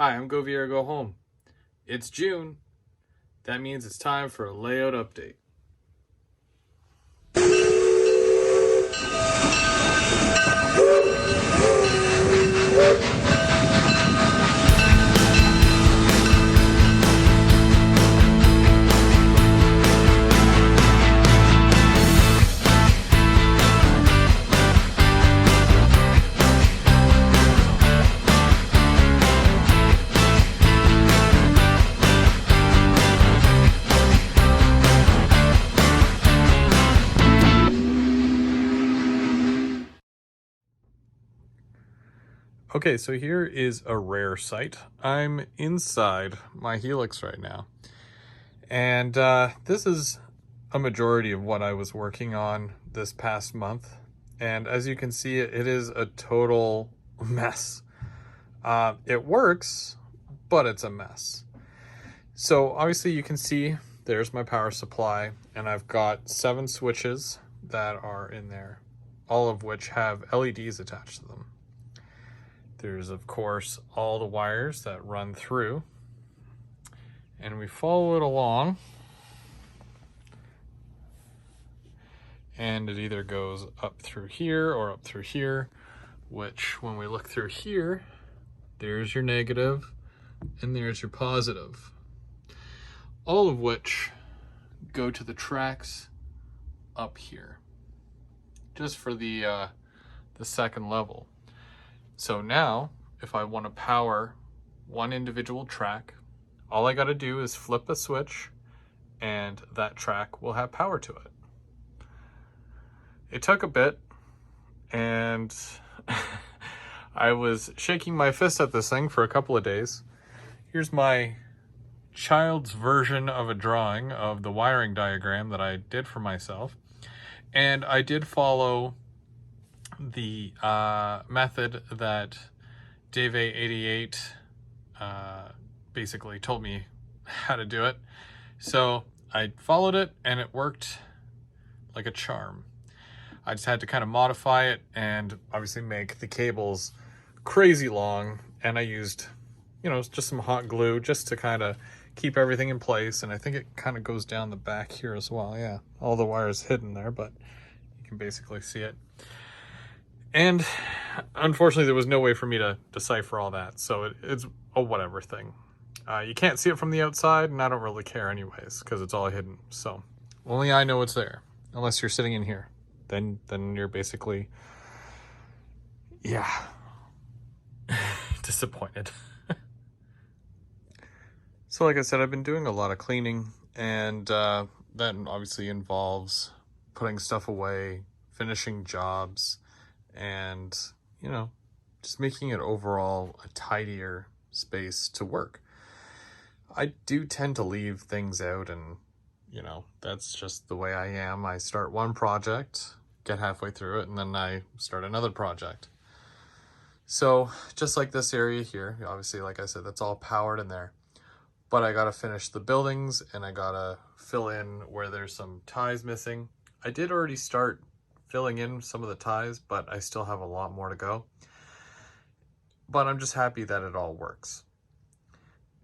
Hi, I'm Go Viera Go Home. It's June. That means it's time for a layout update. Okay, so here is a rare sight. I'm inside my Helix right now. And this is a majority of what I was working on this past month. And as you can see, it is a total mess. It works, but it's a mess. So obviously you can see there's my power supply, and I've got 7 switches that are in there, all of which have LEDs attached to them. There's, of course, all the wires that run through, and we follow it along, and it either goes up through here or up through here, which when we look through here, there's your negative and there's your positive, all of which go to the tracks up here, just for the second level. So now, if I want to power one individual track, all I got to do is flip a switch and that track will have power to it. It took a bit, and I was shaking my fist at this thing for a couple of days. Here's my child's version of a drawing of the wiring diagram that I did for myself. And I did follow the method that Dave88 basically told me how to do it. So I followed it and it worked like a charm. I just had to kind of modify it and obviously make the cables crazy long, and I used, just some hot glue just to kind of keep everything in place. And I think it kind of goes down the back here as well. Yeah, all the wires hidden there, but you can basically see it. And unfortunately, there was no way for me to decipher all that, so it's a whatever thing. You can't see it from the outside, and I don't really care anyways, because it's all hidden. So only I know it's there, unless you're sitting in here. Then you're basically, yeah, disappointed. So like I said, I've been doing a lot of cleaning, and that obviously involves putting stuff away, finishing jobs, and just making it overall a tidier space to work. I do tend to leave things out, and that's just the way I am. I start one project, get halfway through it, and then I start another project. So just like this area here, obviously, like I said, that's all powered in there, but I gotta finish the buildings and I gotta fill in where there's some ties missing. I did already start filling in some of the ties, but I still have a lot more to go. But I'm just happy that it all works.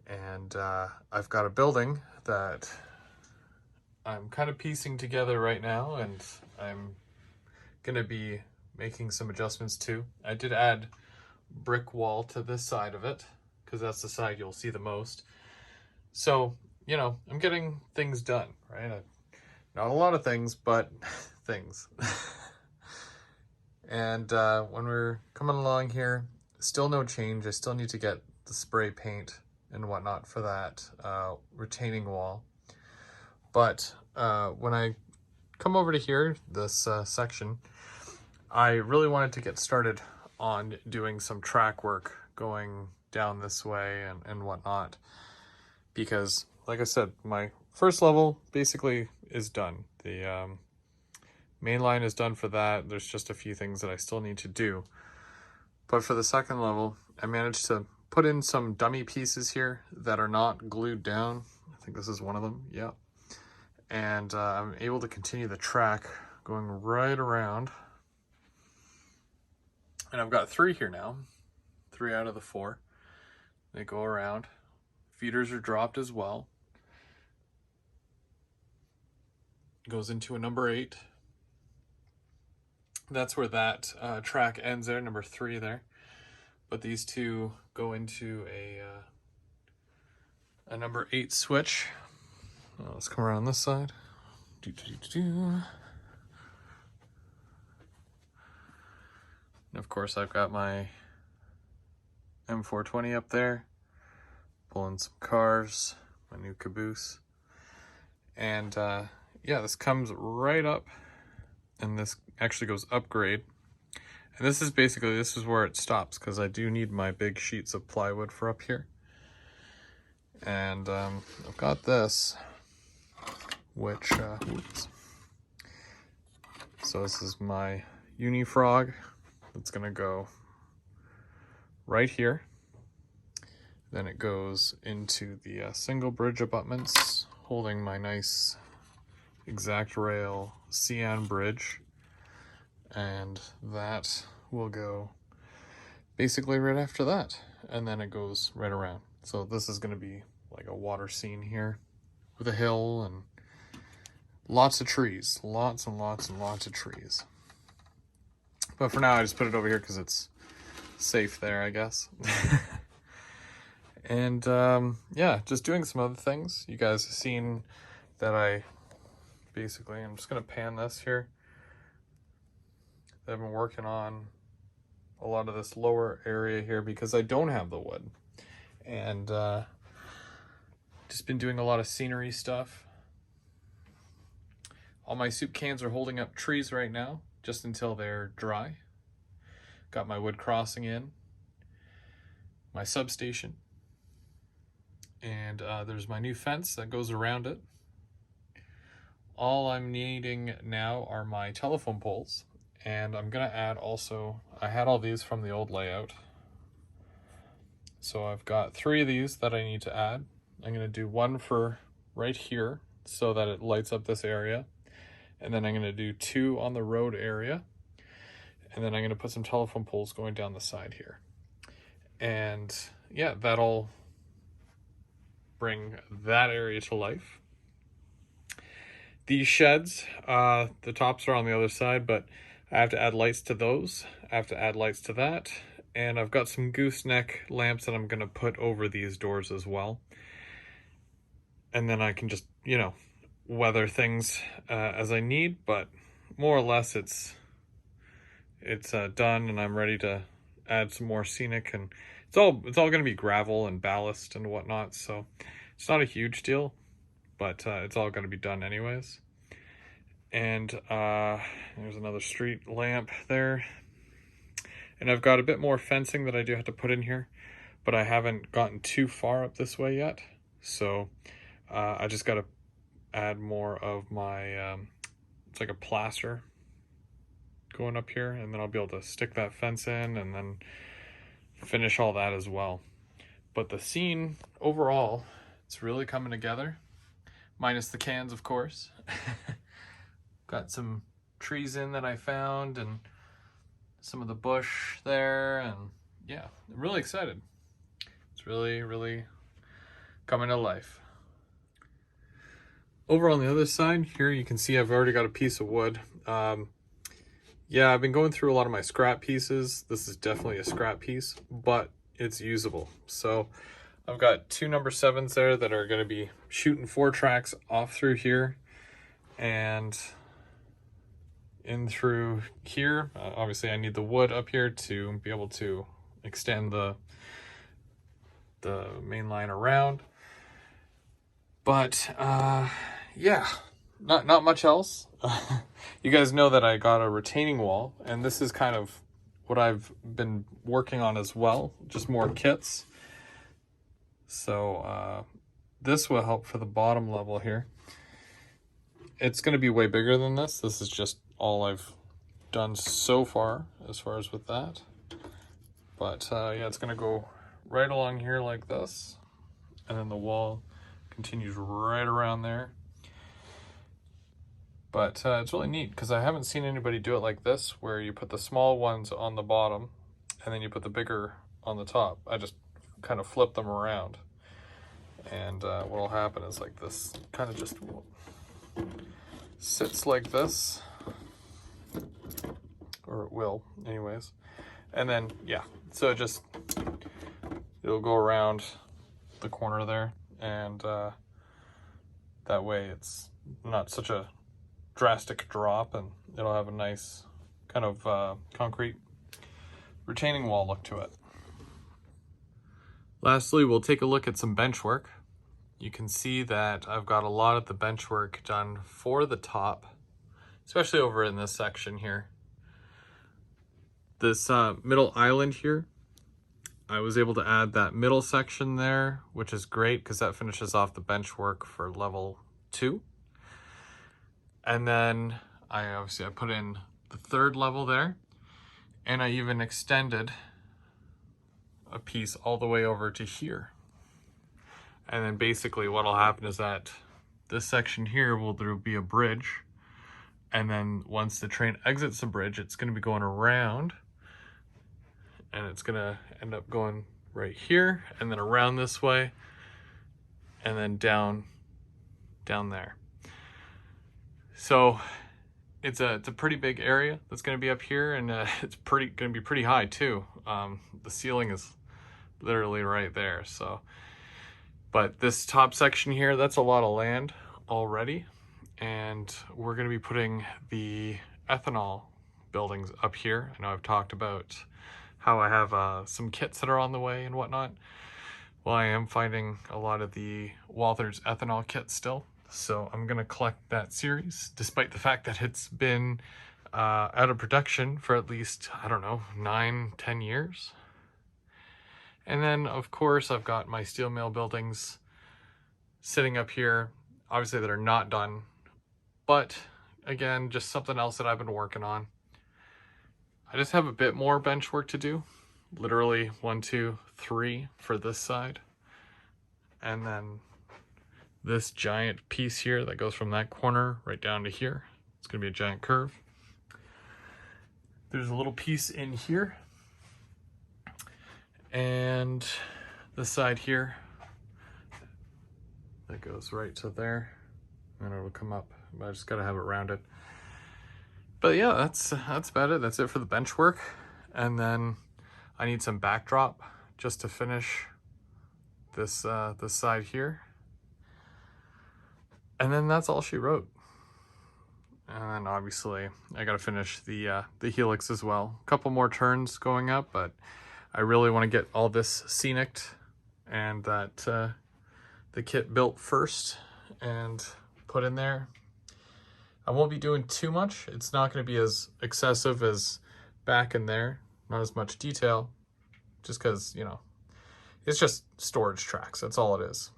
And I've got a building that I'm kind of piecing together right now, and I'm gonna be making some adjustments too. I did add brick wall to this side of it, because that's the side you'll see the most. So, I'm getting things done, right? Not a lot of things, but things. And when we're coming along here, still no change. I still need to get the spray paint and whatnot for that retaining wall. But when I come over to here, this section, I really wanted to get started on doing some track work going down this way and whatnot. Because, like I said, my first level basically is done. The main line is done for that. There's just a few things that I still need to do. But for the second level, I managed to put in some dummy pieces here that are not glued down. I think this is one of them, yeah. And I'm able to continue the track going right around. And I've got 3 here now, 3 out of the 4. They go around. Feeders are dropped as well. Goes into a number 8. That's where that track ends there, number 3 there. But these two go into a number 8 switch. Let's come around this side. And of course, I've got my M420 up there, pulling some cars, my new caboose. And yeah, this comes right up, and this actually goes upgrade. And this is basically, this is where it stops, because I do need my big sheets of plywood for up here. And I've got this, which, whoops. So this is my Unifrog. It's gonna go right here. Then it goes into the single bridge abutments, holding my nice Exact Rail CN bridge. And that will go basically right after that. And then it goes right around. So this is gonna be like a water scene here with a hill and lots of trees, lots and lots and lots of trees. But for now, I just put it over here because it's safe there, I guess. And yeah, just doing some other things. You guys have seen that I'm just gonna pan this here. I've been working on a lot of this lower area here because I don't have the wood. And just been doing a lot of scenery stuff. All my soup cans are holding up trees right now, just until they're dry. Got my wood crossing in, my substation, and there's my new fence that goes around it. All I'm needing now are my telephone poles, and I'm gonna add also, I had all these from the old layout. So I've got 3 of these that I need to add. I'm gonna do one for right here so that it lights up this area. And then I'm gonna do 2 on the road area. And then I'm gonna put some telephone poles going down the side here. And yeah, that'll bring that area to life. These sheds, the tops are on the other side, but I have to add lights to those. I have to add lights to that. And I've got some gooseneck lamps that I'm gonna put over these doors as well. And then I can just, you know, weather things as I need, but more or less it's done, and I'm ready to add some more scenic, and it's all gonna be gravel and ballast and whatnot, so it's not a huge deal, but it's all gonna be done anyways. And there's another street lamp there. And I've got a bit more fencing that I do have to put in here, but I haven't gotten too far up this way yet. So I just got to add more of my, it's like a plaster going up here, and then I'll be able to stick that fence in and then finish all that as well. But the scene overall, it's really coming together, minus the cans, of course. Got some trees in that I found and some of the bush there, and yeah, I'm really excited. It's really, really coming to life. Over on the other side here, you can see I've already got a piece of wood. Yeah, I've been going through a lot of my scrap pieces. This is definitely a scrap piece, but it's usable. So I've got 2 number 7s there that are going to be shooting 4 tracks off through here and in through here. Obviously I need the wood up here to be able to extend the main line around. But yeah, not much else. You guys know that I got a retaining wall, and this is kind of what I've been working on as well, just more kits. So this will help for the bottom level here. It's going to be way bigger than this. This is just all I've done so far as with that. But yeah, it's going to go right along here like this, and then the wall continues right around there. But it's really neat because I haven't seen anybody do it like this, where you put the small ones on the bottom and then you put the bigger on the top. I just kind of flip them around. And what will happen is like this kind of just sits like this, or it will anyways. And then, yeah, so it'll go around the corner there, and that way it's not such a drastic drop, and it'll have a nice kind of concrete retaining wall look to it. Lastly, we'll take a look at some bench work. You can see that I've got a lot of the bench work done for the top, especially over in this section here. This middle island here, I was able to add that middle section there, which is great because that finishes off the bench work for level 2. And then I put in the 3rd level there, and I even extended a piece all the way over to here. And then basically what'll happen is that this section here will be a bridge, and then once the train exits the bridge, it's going to be going around, and it's going to end up going right here, and then around this way, and then down there. So it's a pretty big area that's going to be up here, and it's going to be pretty high too. The ceiling is literally right there. So, but this top section here, that's a lot of land already, and we're going to be putting the ethanol buildings up here. I know I've talked about how I have some kits that are on the way and whatnot. Well, I am finding a lot of the Walthers ethanol kits still. So I'm going to collect that series, despite the fact that it's been out of production for at least, I don't know, 9-10 years. And then, of course, I've got my steel mill buildings sitting up here, obviously that are not done. But, again, just something else that I've been working on. I just have a bit more bench work to do. Literally 1, 2, 3 for this side. And then this giant piece here that goes from that corner right down to here. It's going to be a giant curve. There's a little piece in here. And this side here, that goes right to there. And it'll come up. But I just got to have it rounded. But yeah, that's about it. That's it for the bench work. And then I need some backdrop just to finish this this side here. And then that's all she wrote. And then obviously I gotta finish the helix as well. A couple more turns going up, but I really want to get all this scenic and that the kit built first and put in there. I won't be doing too much. It's not going to be as excessive as back in there. Not as much detail, just because, you know, it's just storage tracks. That's all it is.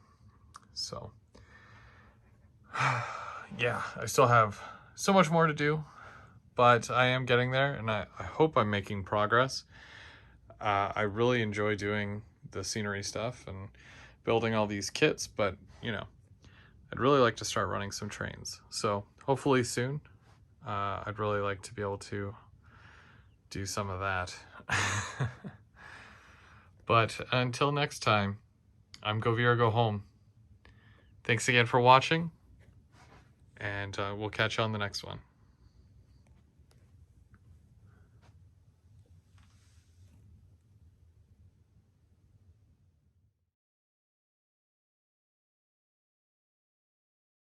So yeah, I still have so much more to do, but I am getting there, and I hope I'm making progress. I really enjoy doing the scenery stuff and building all these kits, but, you know, I'd really like to start running some trains. So hopefully soon. I'd really like to be able to do some of that. But until next time, I'm Govira Go Home. Thanks again for watching, and we'll catch you on the next one.